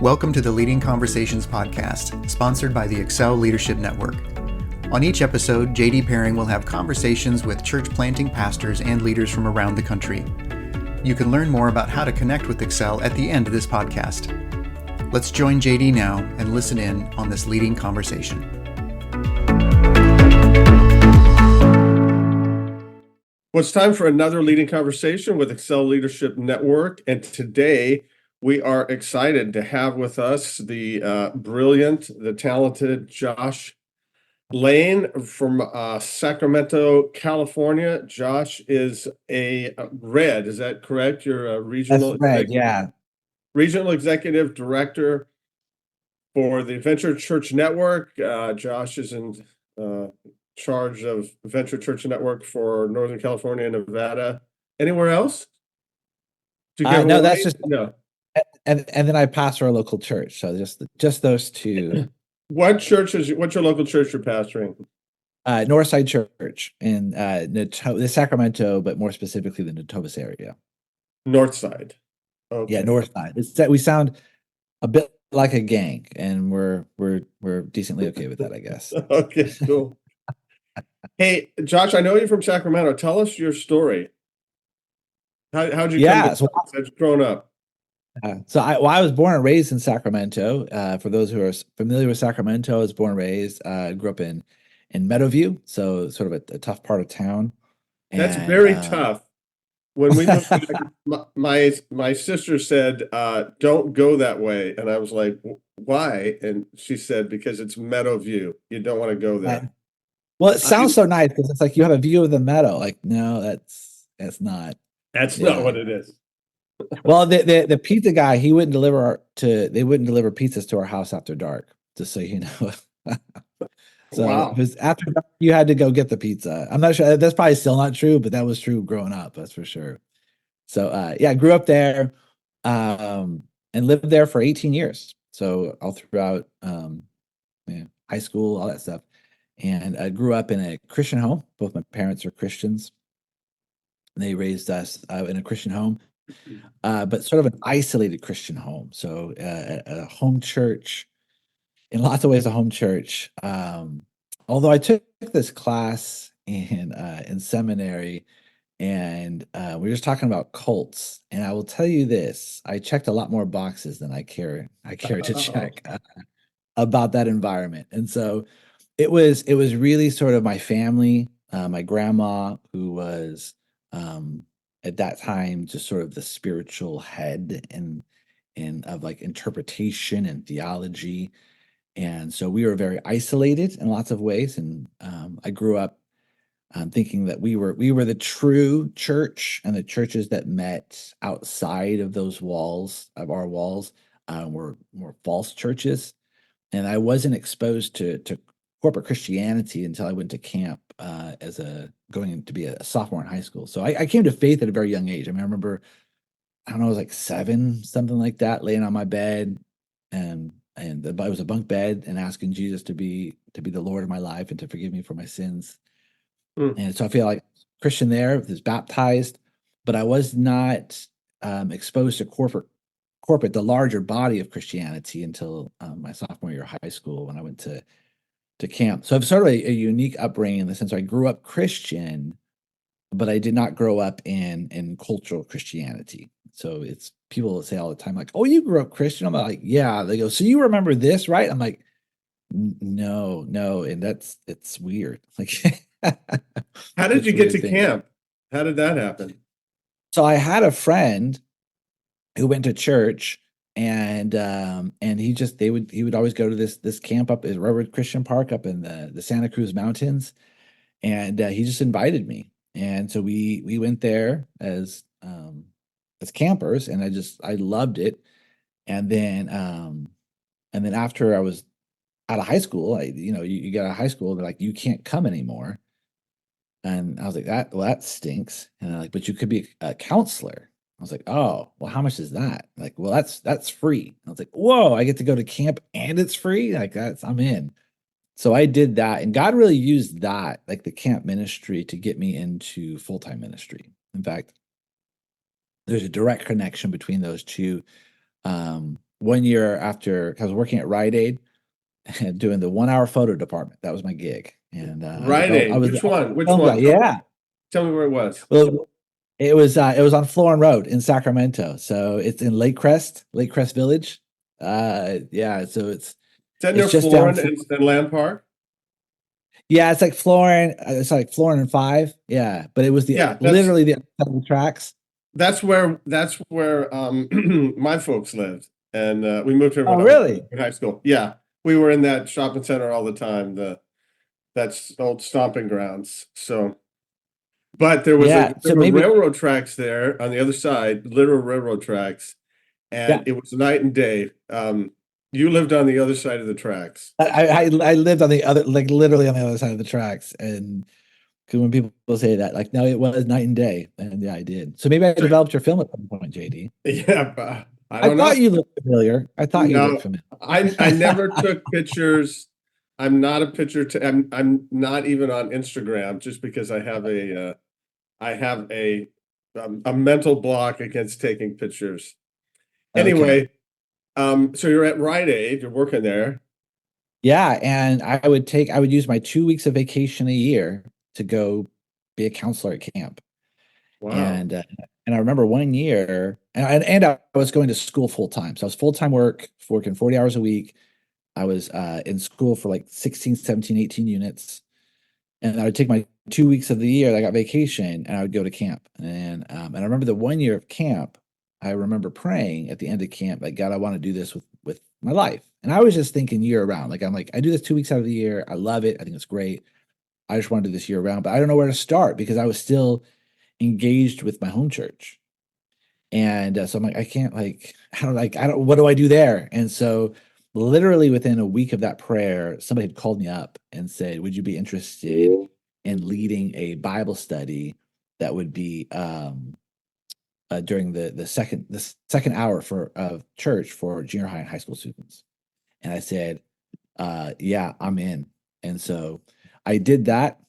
Welcome to the Leading Conversations podcast, sponsored by the Excel Leadership Network. On each episode, JD Pairing will have conversations with church planting pastors and leaders from around the country. You can learn more about how to connect with Excel at the end of this podcast. Let's join JD now and listen in on this leading conversation. Well, it's time for another leading conversation with Excel Leadership Network. And today we are excited to have with us the brilliant, the talented Josh Lane from Sacramento, California. Josh is a RED, is that correct? You're a regional regional executive director for the Venture Church Network. Josh is in charge of Venture Church Network for Northern California and Nevada. Anywhere else? No, that's just no. And then I pastor a local church, so just those two. What's your local church you're pastoring? Northside Church in the Sacramento, but more specifically the Natobas area. Northside. Okay. Yeah, Northside. It's that we sound a bit like a gang, and we're decently okay with that, I guess. Okay, cool. Hey, Josh, I know you're from Sacramento. Tell us your story. How'd you come to grown up? So I was born and raised in Sacramento. For those who are familiar with Sacramento, I was born and raised. Grew up in Meadowview, so sort of a tough part of town. That's very tough. When we moved back, my sister said, "Don't go that way," and I was like, "Why?" And she said, "Because it's Meadowview. You don't want to go there." Well, it sounds so nice because it's like you have a view of the meadow. Like, no, that's not. That's not what it is. Well, the pizza guy, they wouldn't deliver pizzas to our house after dark, just so you know. So wow. It was after dark, you had to go get the pizza. I'm not sure, that's probably still not true, but that was true growing up, that's for sure. So I grew up there and lived there for 18 years. So all throughout high school, all that stuff. And I grew up in a Christian home. Both my parents are Christians. They raised us in a Christian home, but sort of an isolated Christian home. So a home church, in lots of ways, a home church. Although I took this class in seminary, and we were just talking about cults. And I will tell you this: I checked a lot more boxes than I care to check about that environment. And so it was really sort of my family, my grandma, who was at that time just sort of the spiritual head and of like interpretation and theology. And so we were very isolated in lots of ways. And I grew up thinking that we were the true church, and the churches that met outside of those walls, of our walls, were more false churches. And I wasn't exposed to corporate Christianity until I went to camp going to be a sophomore in high school. So I came to faith at a very young age. I mean, I remember, I don't know, I was like 7, something like that, laying on my bed, and it was a bunk bed, and asking Jesus to be the Lord of my life and to forgive me for my sins. And so I feel like Christian there, was baptized, but I was not exposed to corporate, the larger body of Christianity until my sophomore year of high school, when I went to camp. So I've sort of a unique upbringing in the sense I grew up Christian, but I did not grow up in cultural Christianity. So it's people say all the time, like, "Oh, you grew up Christian?" I'm like, "Yeah." They go, "So you remember this, right?" I'm like, No. And it's weird. Like, how did you get to camp? How did that happen? So I had a friend who went to church, and he would always go to this camp up at Redwood Christian Park up in the Santa Cruz Mountains, and he just invited me, and so we went there as campers, and I loved it. And then after I was out of high school, you get out of high school, they're like, "You can't come anymore," and I was like, that stinks. And they're like, "But you could be a counselor." I was like, "Oh, well, how much is that?" Like, "Well, that's free." I was like, "Whoa, I get to go to camp and it's free?" Like, I'm in. So I did that, and God really used that, like the camp ministry, to get me into full-time ministry. In fact, there's a direct connection between those two. one year after I was working at Rite Aid and doing the 1 hour photo department. That was my gig. And Rite Aid. Which I was one? Which film guy. one? Yeah. Tell me where it was. Well, it was on Florin Road in Sacramento. So it's in Lake Crest Village. Yeah, so Is that near it's just down. Florin and Lamb Park? Yeah, it's like Florin. It's like Florin and 5. Yeah, but it was Yeah, literally the other side of the tracks. that's where my folks lived, and we moved here Oh, when I was really? in high school. Yeah, we were in that shopping center all the time. That's old stomping grounds. So, but there Yeah. So were maybe. railroad tracks there on the other side, literal railroad tracks, and Yeah. it was night and day. You lived on the other side of the tracks. I lived on the other, like literally on the other side of the tracks, and because when people say that, like, no, it was night and day, and yeah, I did. So maybe I So, developed your film at some point, JD. yeah, but I I don't know. thought you looked familiar. I thought you looked No, familiar. I never took pictures. I'm not a picture. I'm not even on Instagram just because I have a mental block against taking pictures. Okay. Anyway, so you're at Rite Aid. You're working there. Yeah, and I would use my 2 weeks of vacation a year to go be a counselor at camp. Wow. And I remember one year, and I was going to school full time. So I was full time working 40 hours a week. I was in school for like 16, 17, 18 units. And I would take my 2 weeks of the year that I got vacation and I would go to camp. And I remember the one year of camp, I remember praying at the end of camp, like, God, I want to do this with my life. And I was just thinking year round. Like, I'm like, I do this 2 weeks out of the year. I love it. I think it's great. I just want to do this year round, but I don't know where to start because I was still engaged with my home church. And so I'm like, I can't, like, I don't, what do I do there? And so literally within a week of that prayer, somebody had called me up and said, would you be interested in leading a Bible study that would be during the second hour of church for junior high and high school students? And I said, yeah, I'm in. And so I did that.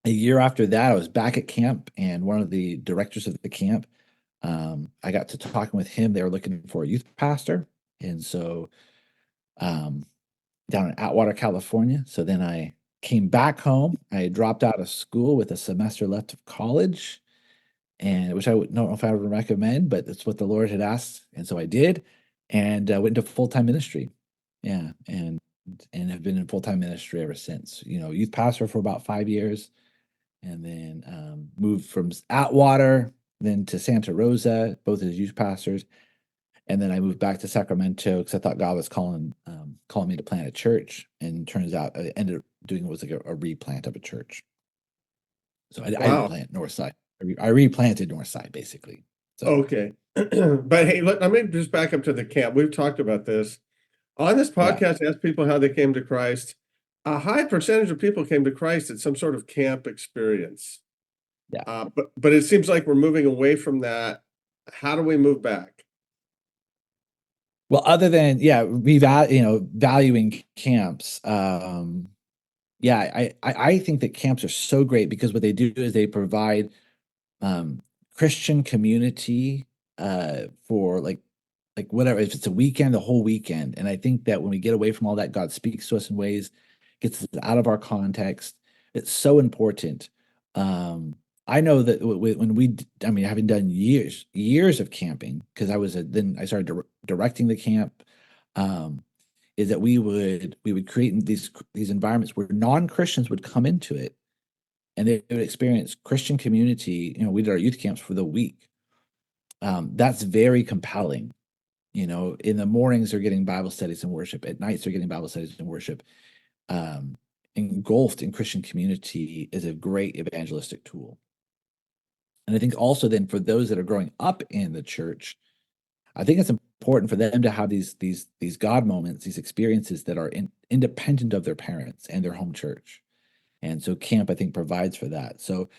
A year after that, I was back at camp, and one of the directors of the camp, I got to talking with him. They were looking for a youth pastor, and so um, down in Atwater, California. So then I came back home. I dropped out of school with a semester left of college, and which I don't know if I would recommend, but that's what the Lord had asked, and so I did, and went into full-time ministry. Yeah, and have been in full-time ministry ever since. You know, youth pastor for about 5 years, and then moved from Atwater then to Santa Rosa, both as youth pastors. And then I moved back to Sacramento because I thought God was calling me to plant a church. And turns out I ended up doing was like a replant of a church. So I didn't Wow. plant Northside. I replanted Northside basically. So Okay. But hey, let me just back up to the camp. We've talked about this. On this yeah, podcast, ask people how they came to Christ. A high percentage of people came to Christ at some sort of camp experience. yeah. But it seems like we're moving away from that. How do we move back? Well, other than valuing camps, yeah, I think that camps are so great because what they do is they provide Christian community for like whatever, if it's a weekend, the whole weekend. And I think that when we get away from all that, God speaks to us in ways, gets us out of our context. It's so important. I know that I mean, having done years of camping, because then I started directing the camp, is that we would create these environments where non-Christians would come into it and they would experience Christian community. You know, we did our youth camps for the week. That's very compelling. You know, in the mornings they're getting Bible studies and worship. At nights they're getting Bible studies and worship. Engulfed in Christian community is a great evangelistic tool. And I think also then for those that are growing up in the church, I think it's important for them to have these God moments, these experiences that are independent of their parents and their home church. And so camp, I think, provides for that. So,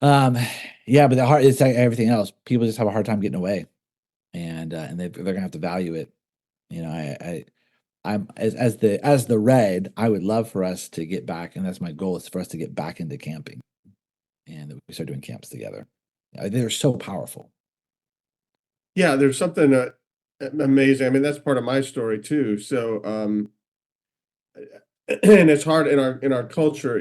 yeah, but it's like everything else. People just have a hard time getting away, and they're gonna have to value it. You know, I'm as the red, I would love for us to get back, and that's my goal, is for us to get back into camping, and that we start doing camps together. They're so powerful. Yeah, there's something Amazing. I mean, that's part of my story too. So, and it's hard in our culture,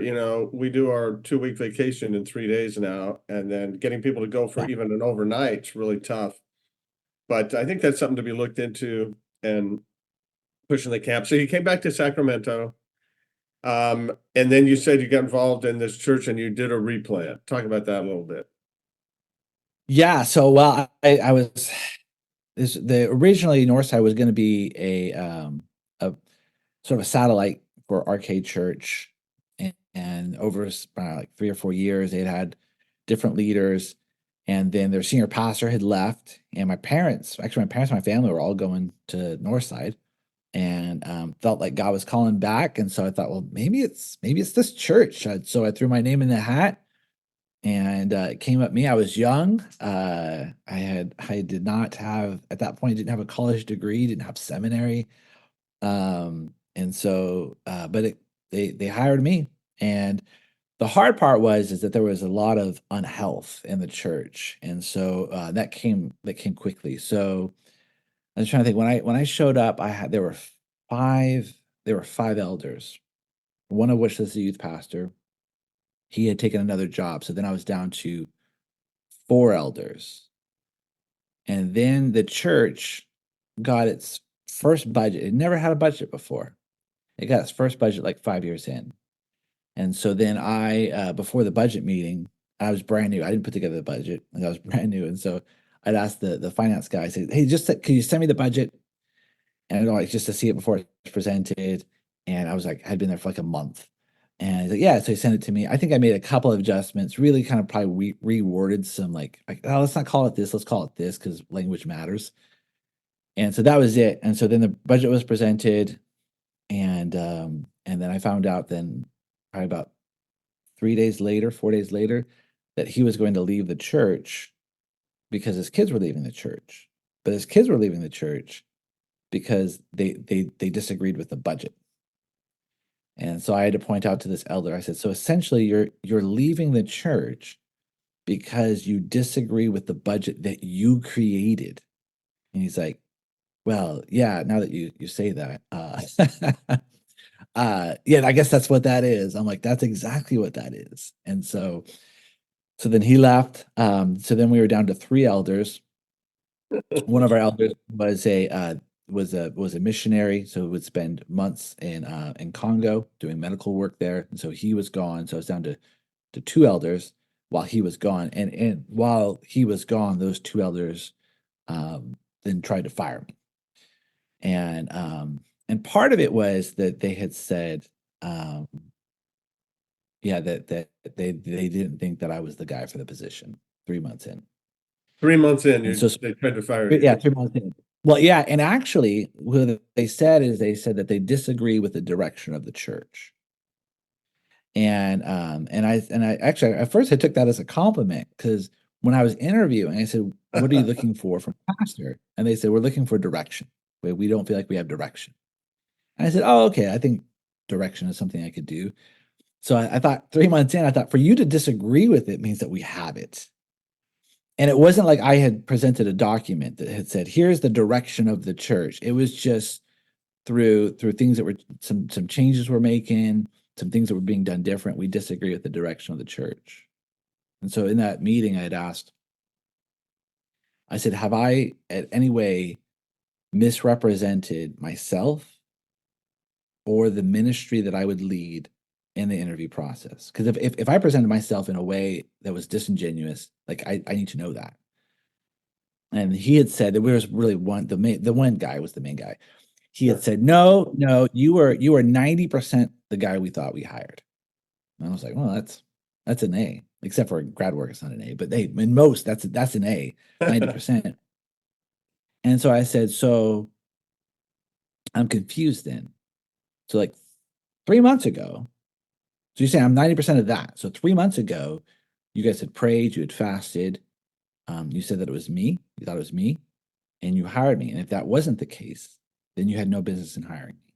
we do our 2-week vacation in 3 days now, and then getting people to go for Yeah. even an overnight's really tough. But I think that's something to be looked into and pushing the camp. So you came back to Sacramento, and then you said you got involved in this church and you did a replant. Talk about that a little bit. Yeah. So, well, I was originally Northside was going to be a sort of a satellite for Arcade Church, and over like 3 or 4 years, they'd had different leaders, and then their senior pastor had left, and my parents and my family were all going to Northside, and felt like God was calling back, and so I thought, well, maybe it's this church. So I threw my name in the hat, and it came up me. I was young. I did not have at that point. Didn't have a college degree. Didn't have seminary. And so, they hired me, and the hard part is that there was a lot of unhealth in the church, and so that came quickly. So I was trying to think when I showed up, five there were 5 elders, one of which was the youth pastor. He had taken another job, so then I was down to 4 elders, and then the church got its first budget. It never had a budget before. It got its first budget like 5 years in. And so then before the budget meeting, I was brand new. I didn't put together the budget, and I was brand new. And so I'd asked the finance guy, I said, "Hey, can you send me the budget?" And I'd like just to see it before it's presented. And I was like, I'd been there for like a month. And he's like, yeah. So he sent it to me. I think I made a couple of adjustments, really kind of probably reworded some like, oh, let's not call it this, let's call it this, because language matters. And so that was it. And so then the budget was presented, and then I found out then probably about 3 days later, 4 days later, that he was going to leave the church because his kids were leaving the church. But his kids were leaving the church because they disagreed with the budget. And so I had to point out to this elder. I said, so essentially you're leaving the church because you disagree with the budget that you created. And he's like, well, yeah, now that you say that, yeah, I guess that's what that is. I'm like, that's exactly what that is. And so then he left. So then we were down to 3 elders. One of our elders was a missionary, so would spend months in Congo doing medical work there. And so he was gone. So I was down to 2 elders while he was gone. And while he was gone, those 2 elders then tried to fire me. And part of it was that they had said, yeah, that they didn't think that I was the guy for the position 3 months in. 3 months in, And so they tried to fire you. yeah, 3 months in. Well, yeah, and actually, what they said is they said that they disagree with the direction of the church. And I actually at first I took that as a compliment, because when I was interviewing, I said, "What are you looking for from a pastor?" And they said, "We're looking for direction. We don't feel like we have direction." And I said, "Oh, okay. I think direction is something I could do." So I thought 3 months in, I thought for you to disagree with it means that we have it. And it wasn't like I had presented a document that had said, "Here's the direction of the church." It was just through things that were some changes we're making, some things that were being done different. We disagree with the direction of the church. And so in that meeting, I had asked, I said, "Have I at any way misrepresented myself or the ministry that I would lead in the interview process?" Because if I presented myself in a way that was disingenuous, like I need to know that. And he had said that we was really the one guy was the main guy. He had said, "No, you were 90% the guy we thought we hired." And I was like, "Well, that's an A, except for grad work, it's not an A, but hey, in most that's an A, 90%." And so I said, "So I'm confused then. So like 3 months ago, so you're saying I'm 90% of that. So 3 months ago, you guys had prayed, you had fasted, you said that it was me, you thought it was me, and you hired me. And if that wasn't the case, then you had no business in hiring me.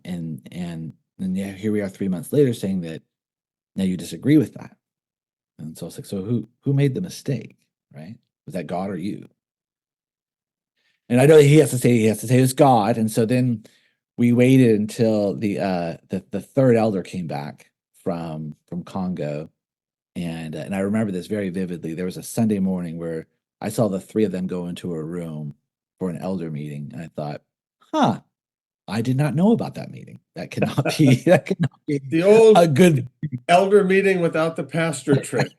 And then yeah, here we are 3 months later saying that now you disagree with that." And so it's like, so who made the mistake, right? Was that God or you? And I know he has to say it's God. And so then we waited until the third elder came back from Congo. And I remember this very vividly. There was a Sunday morning where I saw the three of them go into a room for an elder meeting, and I thought, huh, I did not know about that meeting. That cannot be that cannot be The old a good. elder meeting without the pastor trick.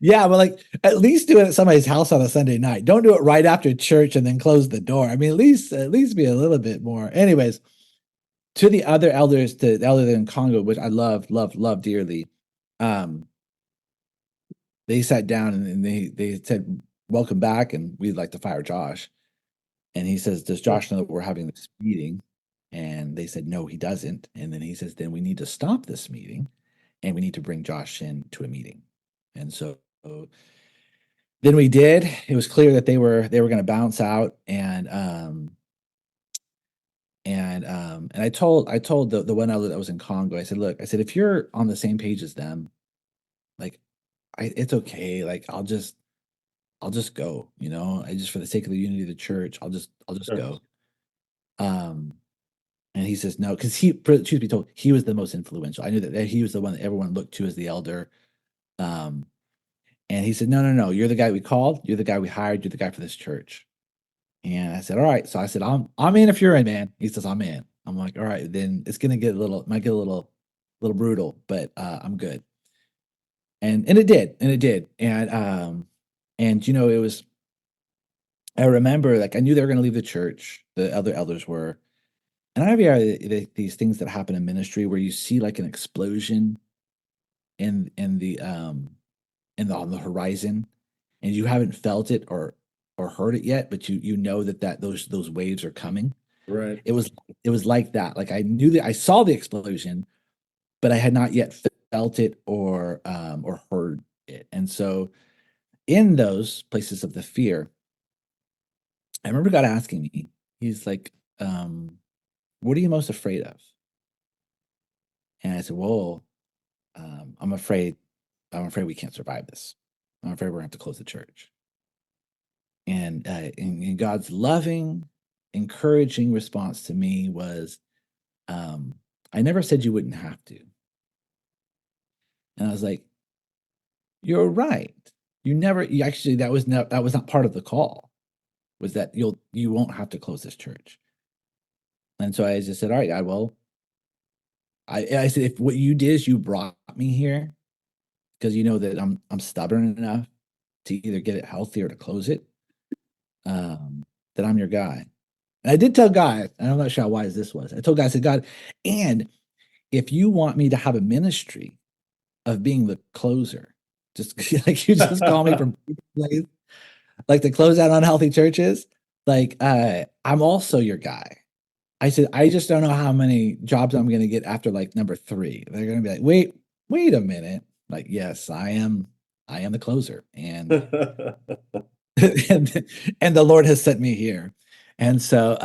Yeah, but like at least do it at somebody's house on a Sunday night. Don't do it right after church and then close the door. I mean, at least be a little bit more. Anyways, to the other elders, to the elder in Congo, which I love dearly. Um, they sat down and they said, "Welcome back," and we'd like to fire Josh. And he says, "Does Josh know that we're having this meeting?" And they said, "No, he doesn't." And then he says, "Then we need to stop this meeting, and we need to bring Josh in to a meeting." And so then we did. It was clear that they were going to bounce out, and I told the one elder that was in Congo, I said, "Look," I said, "if you're on the same page as them, like, it's okay. Like, I'll just go. I just for the sake of the unity of the church, I'll just Sure. go." Um, and he says no, because truth be told, he was the most influential. I knew that he was the one that everyone looked to as the elder. Um, and he said, "No, no, no, you're the guy we called. You're the guy we hired. You're the guy for this church." And I said, "All right." So I said, "I'm in if you're in, man." He says, "I'm in." I'm like, "All right, then it's gonna get a little, might get a little brutal, but I'm good." And it did, and it did, and it was. I remember, like, I knew they were gonna leave the church. The other elders were, and I have these things that happen in ministry where you see like an explosion in in the um on the horizon, and you haven't felt it or heard it yet, but you know that those waves are coming. Right. It was it was like that. Like I knew that I saw the explosion, but I had not yet felt it or heard it. And so in those places of the fear, I remember God asking me, He's like, "What are you most afraid of?" And I said, "Well, I'm afraid we can't survive this. I'm afraid we're gonna have to close the church." And God's loving, encouraging response to me was, um, "I never said you wouldn't have to." And I was like, "You're right. You actually that was not part of the call, was that you won't have to close this church." And so I just said, "All right, God, well," I said, "if what you did is you brought me here because you know that I'm stubborn enough to either get it healthy or to close it, then I'm your guy." And I did tell God, and I'm not sure how wise this was. I told God, I said, "God, and if you want me to have a ministry of being the closer, just like you just call me from place, like to close out unhealthy churches, like I'm also your guy." I said, "I just don't know how many jobs I'm gonna get after like number 3. They're gonna be like, wait a minute. Like, yes, I am the closer. And and the Lord has sent me here." And so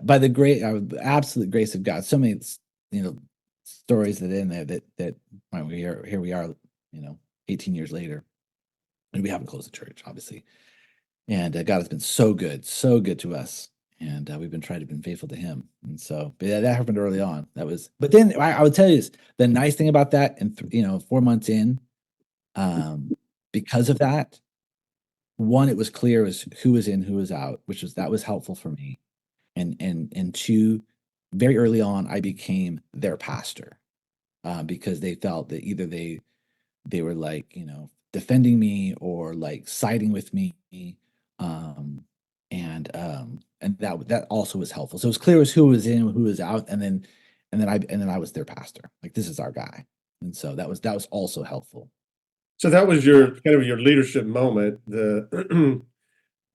by the great absolute grace of God, so many you know stories that in there that well, here we are, 18 years later, and we haven't closed the church, obviously. And God has been so good to us, and we've been trying to be faithful to Him. And so, but yeah, that happened early on. But then I would tell you this: the nice thing about that, and 4 months in, um, because of that, one, it was clear as who was in, who was out, that was helpful for me. And two, very early on, I became their pastor, because they felt that either they were like, defending me or like siding with me. Um, and that also was helpful. So it was clear as who was in, who was out, and then I was their pastor. Like, this is our guy. And so that was also helpful. So that was your kind of your leadership moment, the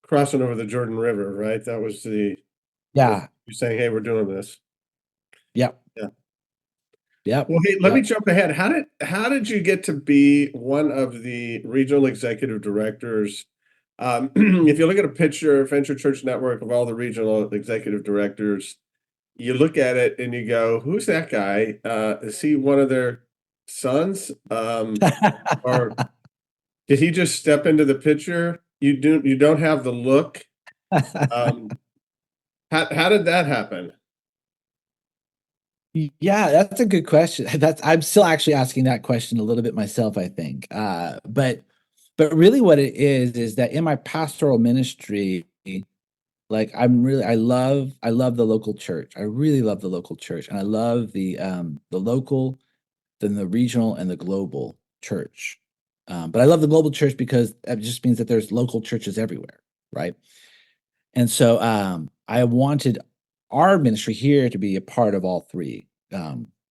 crossing over the Jordan River, right? That was Yeah. you saying, "Hey, we're doing this." Yep. Yeah. Yep. Well, hey, let me Yep. jump ahead. How did you get to be one of the regional executive directors? If you look at a picture, Venture Church Network, of all the regional executive directors, you look at it and you go, "Who's that guy? Is he one of their sons? Or did he just step into the picture? You don't have the look Um, how did that happen? Yeah, that's a good question. I'm still actually asking that question a little bit myself, I think. But really what it is that in my pastoral ministry, like I love the local church. I really love the local church. And I love the local, then the regional and the global church. But I love the global church because it just means that there's local churches everywhere, right? And so I wanted our ministry here to be a part of all three,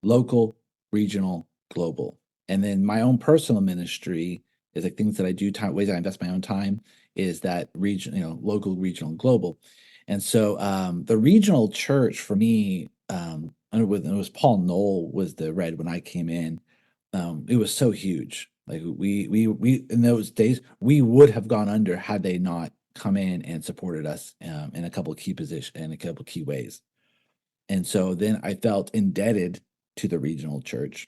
local, regional, global. And then my own personal ministry is like things that I do, ways I invest my own time is that region, local, regional, and global. And so the regional church for me, and it was Paul Knoll was the red when I came in. It was so huge. Like we in those days we would have gone under had they not come in and supported us in a couple of key positions in a couple of key ways. And so then I felt indebted to the regional church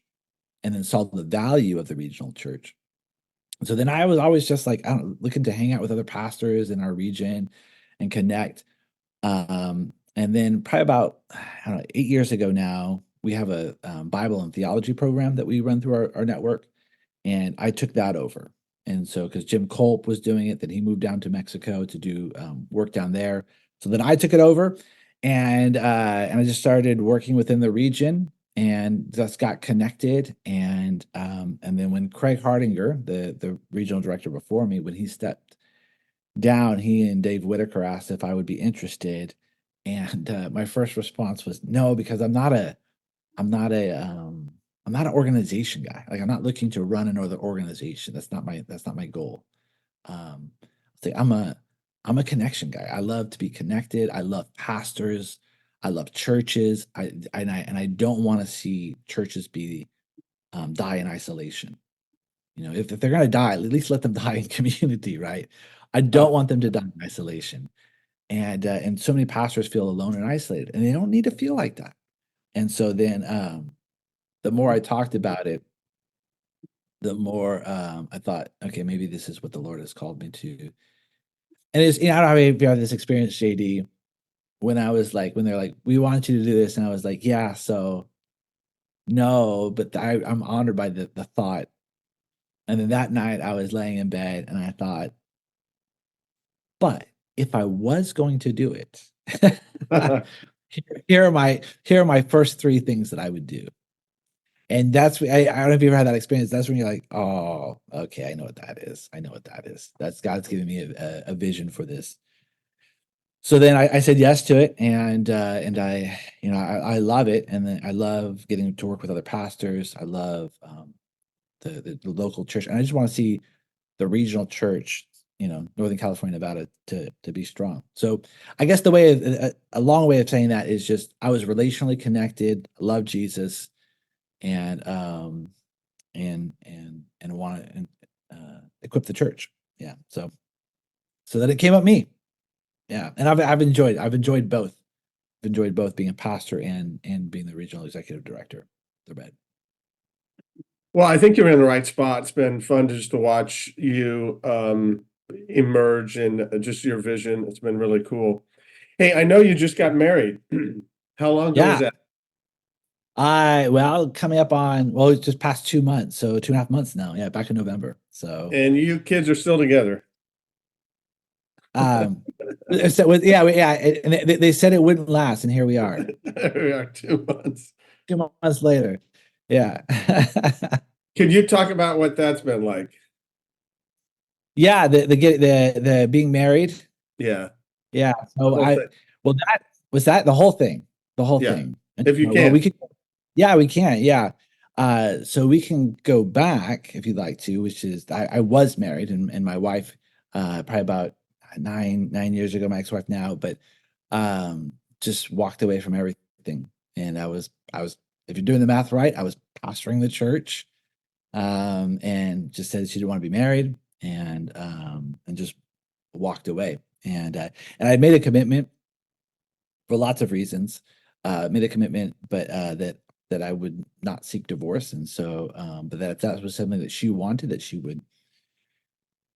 and then saw the value of the regional church. So then I was always just like, I don't know, looking to hang out with other pastors in our region and connect. And then probably about, I don't know, 8 years ago now, we have a Bible and theology program that we run through our network. And I took that over. And so, because Jim Culp was doing it, then he moved down to Mexico to do work down there. So then I took it over, and I just started working within the region, and just got connected. And then when Craig Hardinger, the regional director before me, when he stepped down, he and Dave Whitaker asked if I would be interested, and my first response was no, because I'm not a I'm not an organization guy. Like I'm not looking to run another organization. That's not my goal. Say I'm a connection guy. I love to be connected. I love pastors. I love churches. I don't want to see churches be die in isolation. If they're gonna die, at least let them die in community, right? I Uh, don't want them to die in isolation. And so many pastors feel alone and isolated, and they don't need to feel like that. And so then the more I talked about it, the more I thought, okay, maybe this is what the Lord has called me to. And I don't know if you have this experience, JD, when I was like, when they're like, we want you to do this. And I was like, yeah, so no, but I'm honored by the thought. And then that night I was laying in bed and I thought, but if I was going to do it, here are my first three things that I would do. And I don't know if you ever had that experience. That's when you're like, oh, okay, I know what that is. I know what that is. That's God's giving me a vision for this. So then I said yes to it, and I love it, and then I love getting to work with other pastors. I love the local church, and I just want to see the regional church, Northern California, Nevada, to be strong. So I guess a long way of saying that is just I was relationally connected, love Jesus, and want to equip the church. Yeah. So that it came up me. Yeah. And I've enjoyed both. I've enjoyed both being a pastor and being the regional executive director. The Red. well, I think you're in the right spot. It's been fun just to watch you emerge in just your vision. It's been really cool. Hey, I know you just got married. How long ago was Yeah. that? Coming up on it's just past 2 months, so 2.5 months now. Yeah, back in November. So And you kids are still together. um yeah, and they said it wouldn't last, and here we are. There we are, 2 months. 2 months later. Yeah. Can you talk about what that's been like? Yeah, the being married. Yeah, Yeah. the So whole thing. that was that the whole thing. The whole Yeah, thing. And, if you well, can. we can. Yeah. So we can go back if you'd like to, which is I was married and my wife, probably about 9 years ago, my ex-wife now, but just walked away from everything. And I was, if you're doing the math right, I was pastoring the church, and just said she didn't want to be married, and just walked away. And I made a commitment for lots of reasons. Made a commitment, but that I would not seek divorce, and so, but that if that was something that she wanted, that she would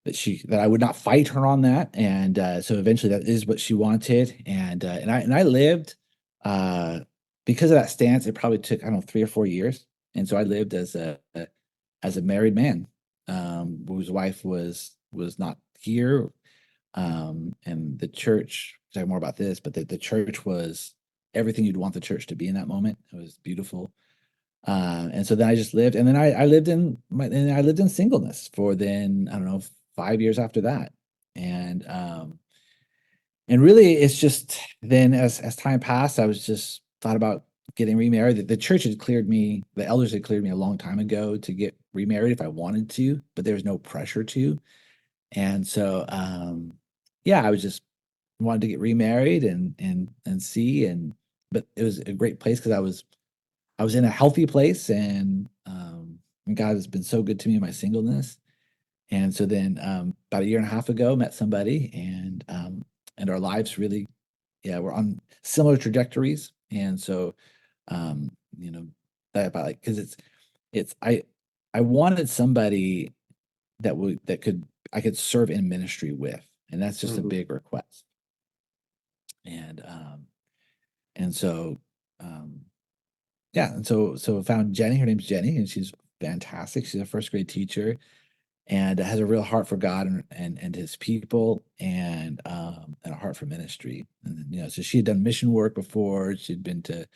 that I would not fight her on that. And so eventually that is what she wanted. And I lived because of that stance, it probably took, I don't know, 3 or 4 years. And so I lived as a married man, whose wife was not here. And the church, talk more about this, but the church was everything you'd want the church to be in that moment. It was beautiful. And so then I just lived, and then I lived in singleness for then, I don't know, 5 years after that. And really it's just then as time passed, I was just thought about getting remarried. The church had cleared me, the elders had cleared me a long time ago to get remarried if I wanted to, but there was no pressure to. And so yeah, I was just wanted to get remarried and see, but it was a great place because I was in a healthy place, and God has been so good to me in my singleness. And so then about a year and a half ago, met somebody, and our lives really, yeah, we're on similar trajectories. And so you know, that about like, because it's I wanted somebody that I could serve in ministry with, and that's just a big request. And so yeah, and so I found Jenny. Her name's Jenny, and she's fantastic. She's a first grade teacher, and has a real heart for God and His people, and a heart for ministry. And so she had done mission work before. She'd been to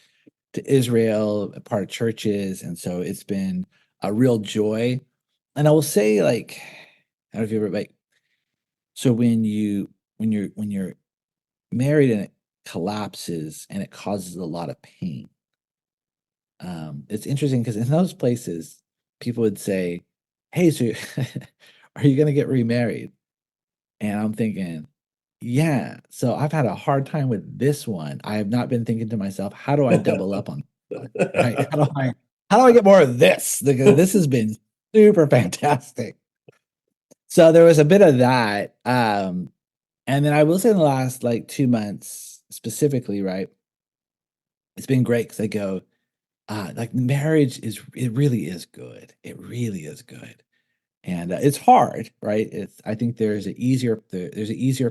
Israel, a part of churches, and so it's been a real joy. And I will say, like, I don't know if you ever like. So when you're married and it collapses and it causes a lot of pain. It's interesting because in those places, people would say, "Hey, so are you going to get remarried?" And I'm thinking, "Yeah." So I've had a hard time with this one. I have not been thinking to myself, "How do I double up on this one?" Right? How do I get more of this? Because this has been super fantastic. So there was a bit of that. And then I will say in the last like 2 months specifically, right? It's been great because I go, like marriage it really is good. It really is good. And it's hard, right? I think there's an easier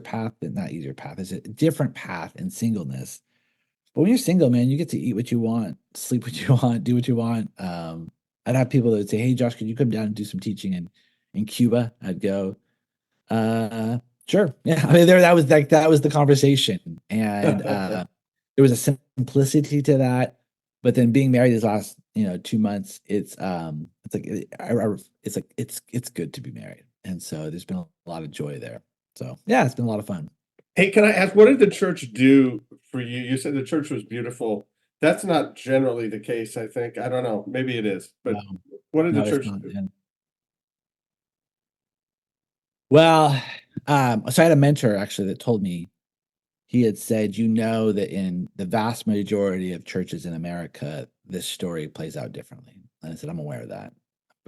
path, but not easier path. There's a different path in singleness. But when you're single, man, you get to eat what you want, sleep what you want, do what you want. I'd have people that would say, "Hey, Josh, could you come down and do some teaching in Cuba?" I'd go, sure. Yeah. I mean, that was the conversation. And there was a simplicity to that. But then being married these last, 2 months, it's good to be married. And so there's been a lot of joy there. So yeah, it's been a lot of fun. Hey, can I ask, what did the church do for you? You said the church was beautiful. That's not generally the case, I think. I don't know. Maybe it is, but No, what did the no, it's church not. do? Well, so I had a mentor actually that told me, he had said, that in the vast majority of churches in America, this story plays out differently. And I said, I'm aware of that.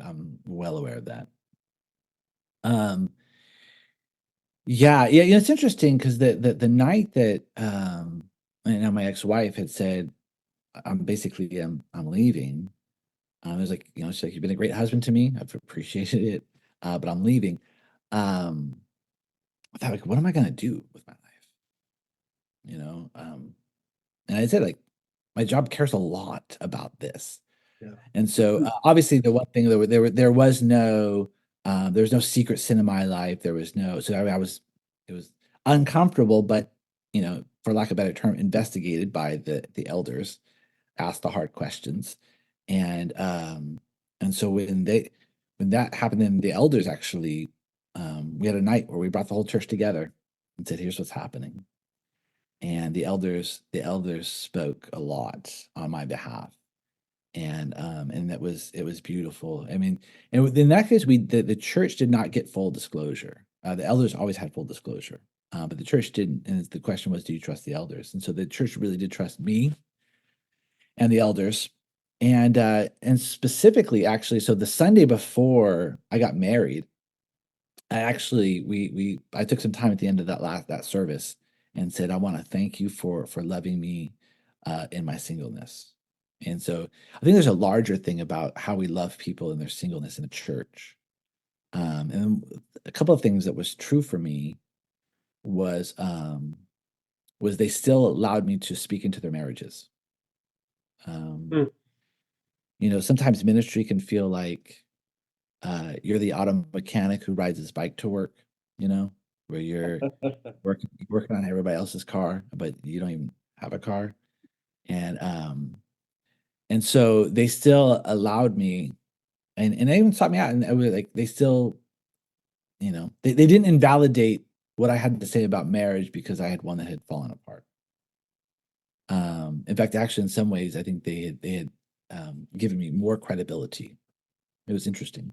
I'm well aware of that. Um, yeah, it's interesting because the night that my ex-wife had said, I'm leaving. I was like, she's like, "You've been a great husband to me. I've appreciated it, but I'm leaving." Um, I thought, like, what am I gonna do with my life? You know, and I said, like, my job cares a lot about this. Yeah. And so obviously the one thing there was no secret sin in my life. There was no, so I was, it was uncomfortable, but for lack of a better term, investigated by the elders, asked the hard questions. And so when that happened, then the elders actually, we had a night where we brought the whole church together and said, "Here's what's happening." And the elders spoke a lot on my behalf. And it was beautiful. I mean, and in that case, the church did not get full disclosure. The elders always had full disclosure, but the church didn't. And the question was, do you trust the elders? And so the church really did trust me and the elders, and specifically, actually, so the Sunday before I got married, I actually I took some time at the end of that service and said, "I want to thank you for loving me in my singleness." And so I think there's a larger thing about how we love people in their singleness in the church. And a couple of things that was true for me was they still allowed me to speak into their marriages. Hmm. Sometimes ministry can feel like you're the auto mechanic who rides his bike to work, where you're working on everybody else's car, but you don't even have a car. And so they still allowed me, and they even sought me out, and I was like, they still, they didn't invalidate what I had to say about marriage because I had one that had fallen apart. In fact, actually, in some ways, I think they had given me more credibility. It was interesting.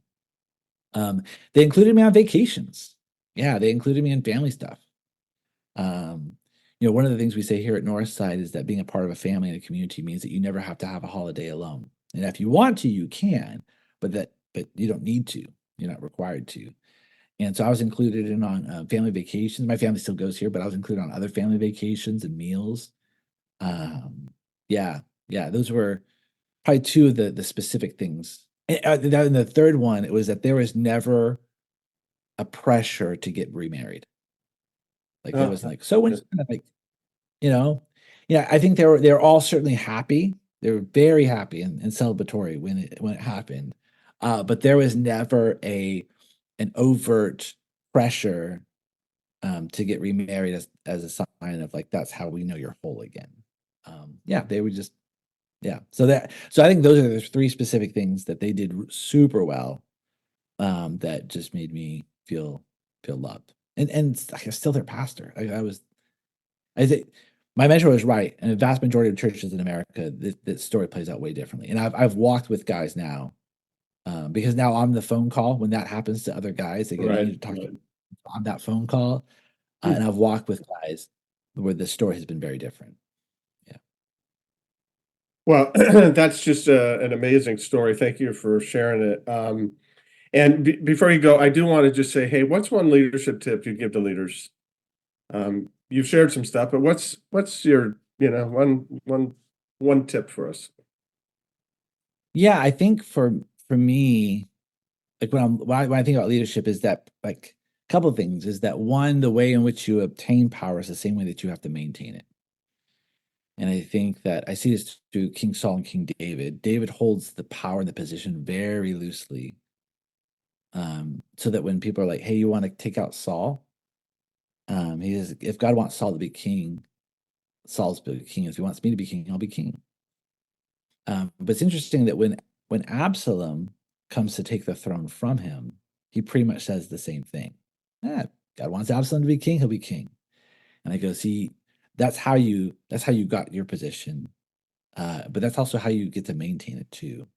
They included me on vacations. Yeah, they included me in family stuff. One of the things we say here at Northside is that being a part of a family and a community means that you never have to have a holiday alone. And if you want to, you can, but you don't need to. You're not required to. And so I was included in on family vacations. My family still goes here, but I was included on other family vacations and meals. Yeah, those were probably two of the specific things. And the third one, it was that there was never a pressure to get remarried. Like there was like, so when like, I think they're all certainly happy. They were very happy and celebratory when it happened. But there was never an overt pressure to get remarried as a sign of like, that's how we know you're whole again. They would just, So I think those are the three specific things that they did super well, that just made me feel loved. And I'm still their pastor. I think my mentor was right. And the vast majority of churches in America, this story plays out way differently. And I've walked with guys now, because now I'm the phone call when that happens to other guys. They get me to talk on that phone call. And I've walked with guys where the story has been very different. Yeah. Well, that's just an amazing story. Thank you for sharing it. And before you go, I do want to just say, hey, what's one leadership tip you give to leaders? You've shared some stuff, but what's your, one tip for us? Yeah, I think for me, like when I think about leadership, is that like a couple of things. Is that one, the way in which you obtain power is the same way that you have to maintain it. And I think that I see this through King Saul and King David. David holds the power and the position very loosely, so that when people are like, "Hey, you want to take out Saul?" He says, "If God wants Saul to be king, Saul's be king. If he wants me to be king, I'll be king." But it's interesting that when Absalom comes to take the throne from him, he pretty much says the same thing. God wants Absalom to be king, he'll be king. And I go, see, that's how you got your position. But that's also how you get to maintain it too.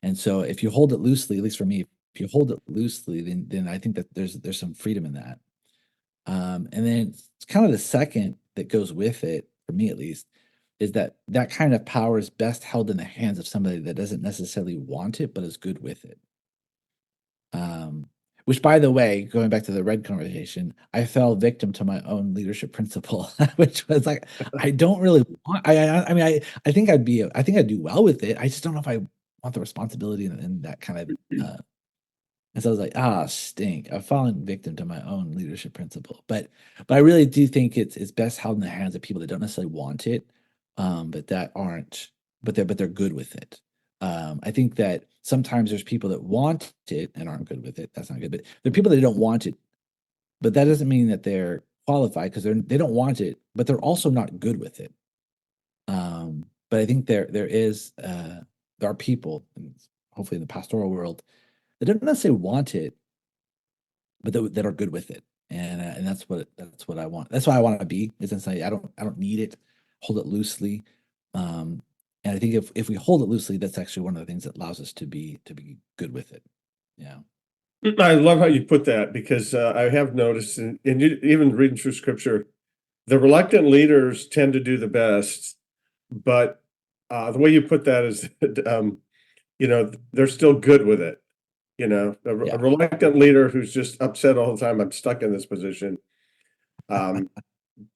And so if you hold it loosely, at least for me, if you hold it loosely, then I think that there's some freedom in that. And then it's kind of the second that goes with it, for me at least, is that kind of power is best held in the hands of somebody that doesn't necessarily want it, but is good with it. Which, by the way, going back to the red conversation, I fell victim to my own leadership principle, which was like, I don't really want. I mean, I think I'd do well with it. I just don't know if I want the responsibility and that kind of. And so I was like, stink. I've fallen victim to my own leadership principle. But I really do think it's best held in the hands of people that don't necessarily want it, but they're good with it. I think that sometimes there's people that want it and aren't good with it. That's not good. But there are people that don't want it, but that doesn't mean that they're qualified, because they don't want it, but they're also not good with it. But I think there are people, and hopefully in the pastoral world, that don't necessarily want it, but that are good with it. And that's what I want. That's what I want to be. Essentially, I don't need it. Hold it loosely. And I think if we hold it loosely, that's actually one of the things that allows us to be good with it. Yeah. I love how you put that, because I have noticed, and even reading through scripture, the reluctant leaders tend to do the best, but the way you put that is, they're still good with it. A reluctant leader who's just upset all the time, I'm stuck in this position.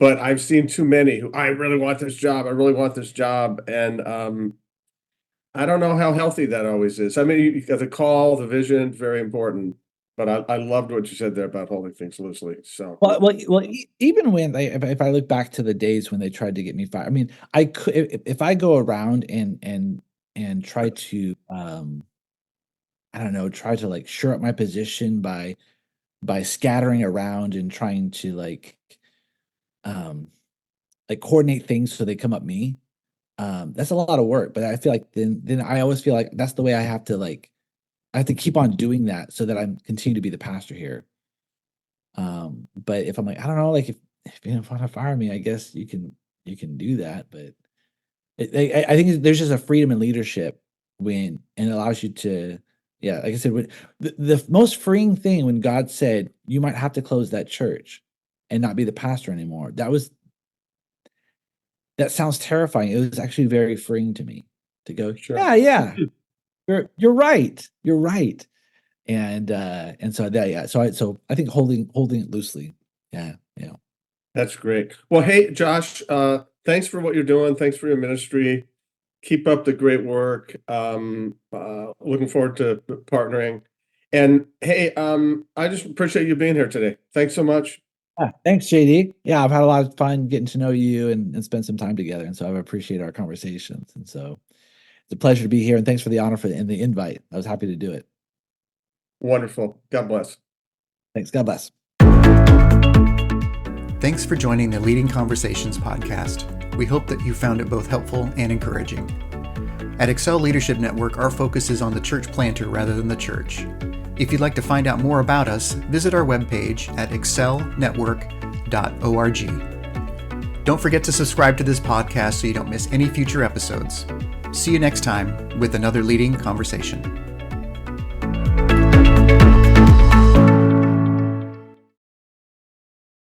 But I've seen too many who, I really want this job. And I don't know how healthy that always is. I mean, you got the call, the vision, very important. But I loved what you said there about holding things loosely. So Even when if I look back to the days when they tried to get me fired, I mean, I could if I go around and try to I don't know, try to like shore up my position by scattering around and trying to um like coordinate things so they come up me. That's a lot of work, but I feel like then I always feel like that's the way I have to I have to keep on doing that so that I continue to be the pastor here. But if I'm like, I don't know, like if you want to fire me, I guess you can do that. But I think there's just a freedom in leadership when and it allows you to, yeah, like I said, when, the most freeing thing when God said you might have to close that church and not be the pastor anymore. That sounds terrifying. It was actually very freeing to me to go, sure. yeah, you're right. You're right. And so that, yeah. So I think holding it loosely. Yeah. That's great. Well, hey, Josh, thanks for what you're doing. Thanks for your ministry. Keep up the great work. Looking forward to partnering. And hey, I just appreciate you being here today. Thanks so much. Thanks, JD. Yeah, I've had a lot of fun getting to know you and spend some time together. And so I appreciate our conversations. And so it's a pleasure to be here. And thanks for the honor and the invite. I was happy to do it. Wonderful. God bless. Thanks. God bless. Thanks for joining the Leading Conversations podcast. We hope that you found it both helpful and encouraging. At Excel Leadership Network, our focus is on the church planter rather than the church. If you'd like to find out more about us, visit our webpage at excelnetwork.org. Don't forget to subscribe to this podcast so you don't miss any future episodes. See you next time with another Leading Conversation.